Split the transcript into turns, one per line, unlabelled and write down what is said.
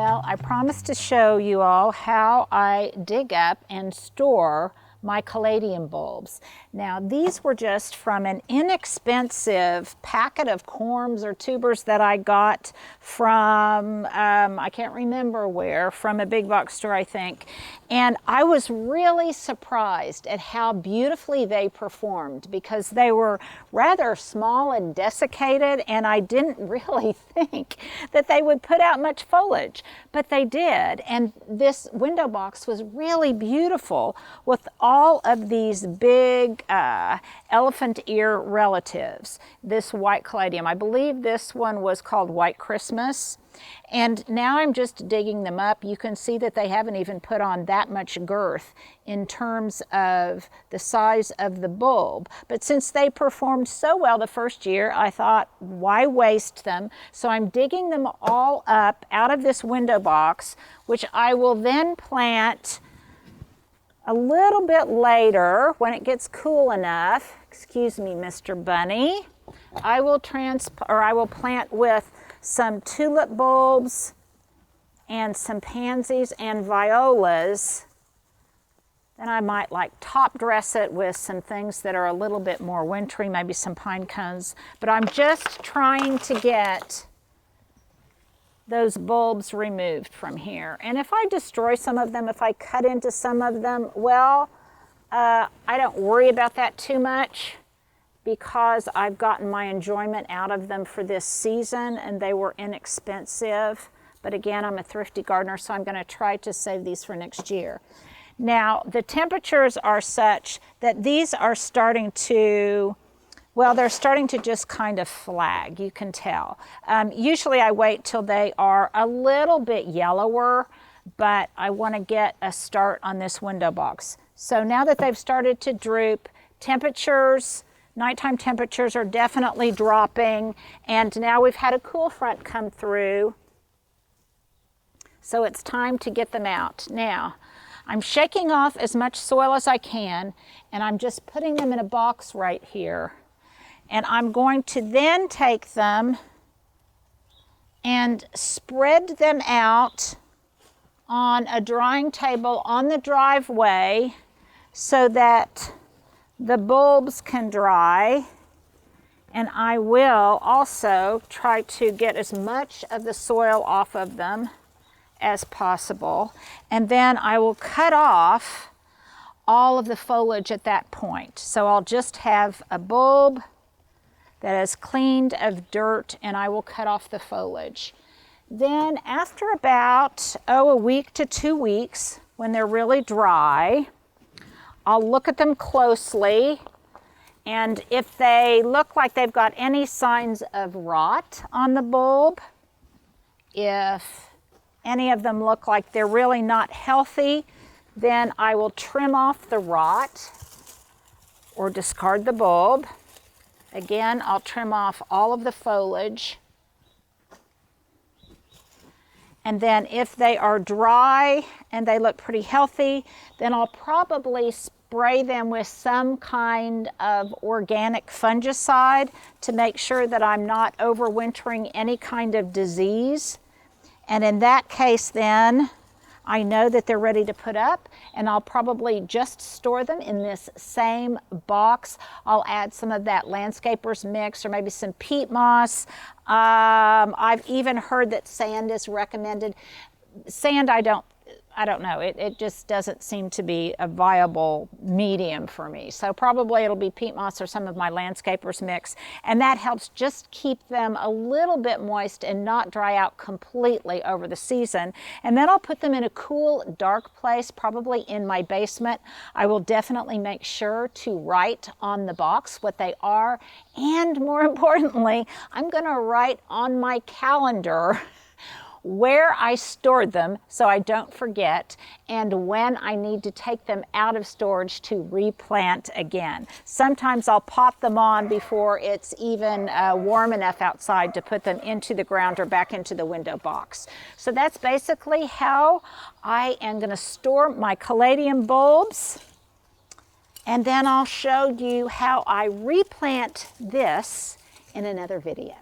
Well, I promised to show you all how I dig up and store my caladium bulbs. Now, these were just from an inexpensive packet of corms or tubers that I got from, I can't remember where, from a big box store, I think. And I was really surprised at how beautifully they performed because they were rather small and desiccated, and I didn't really think that they would put out much foliage, but they did. And this window box was really beautiful with all of these big elephant ear relatives. This white caladium, I believe this one was called White Christmas. And now I'm just digging them up. You can see that they haven't even put on that much girth in terms of the size of the bulb. But since they performed so well the first year, I thought, why waste them? So I'm digging them all up out of this window box, which I will then plant a little bit later when it gets cool enough. Excuse me, Mr. Bunny. I will plant with some tulip bulbs and some pansies and violas. Then I might like top dress it with some things that are a little bit more wintry, maybe some pine cones. But I'm just trying to get those bulbs removed from here. And if I destroy some of them, if I cut into some of them, well, I don't worry about that too much, because I've gotten my enjoyment out of them for this season and they were inexpensive. But again, I'm a thrifty gardener, so I'm going to try to save these for next year. Now, the temperatures are such that these are starting to, well, they're starting to just kind of flag, you can tell. Usually I wait till they are a little bit yellower, but I want to get a start on this window box. So now that they've started to droop, nighttime temperatures are definitely dropping, and now we've had a cool front come through, so it's time to get them out. Now, I'm shaking off as much soil as I can, and I'm just putting them in a box right here. And I'm going to then take them and spread them out on a drying table on the driveway so that the bulbs can dry, and I will also try to get as much of the soil off of them as possible. And then I will cut off all of the foliage at that point. So I'll just have a bulb that is cleaned of dirt, and I will cut off the foliage. Then after about, a week to 2 weeks, when they're really dry, I'll look at them closely, and if they look like they've got any signs of rot on the bulb, if any of them look like they're really not healthy, then I will trim off the rot or discard the bulb. Again, I'll trim off all of the foliage. And then if they are dry and they look pretty healthy, then I'll probably spray them with some kind of organic fungicide to make sure that I'm not overwintering any kind of disease. And in that case, then I know that they're ready to put up, and I'll probably just store them in this same box. I'll add some of that landscaper's mix or maybe some peat moss. I've even heard that sand is recommended. Sand, I don't know. It just doesn't seem to be a viable medium for me. So probably it'll be peat moss or some of my landscaper's mix. And that helps just keep them a little bit moist and not dry out completely over the season. And then I'll put them in a cool, dark place, probably in my basement. I will definitely make sure to write on the box what they are. And more importantly, I'm going to write on my calendar where I stored them so I don't forget, and when I need to take them out of storage to replant again. Sometimes I'll pop them on before it's even warm enough outside to put them into the ground or back into the window box. So that's basically how I am going to store my caladium bulbs, and then I'll show you how I replant this in another video.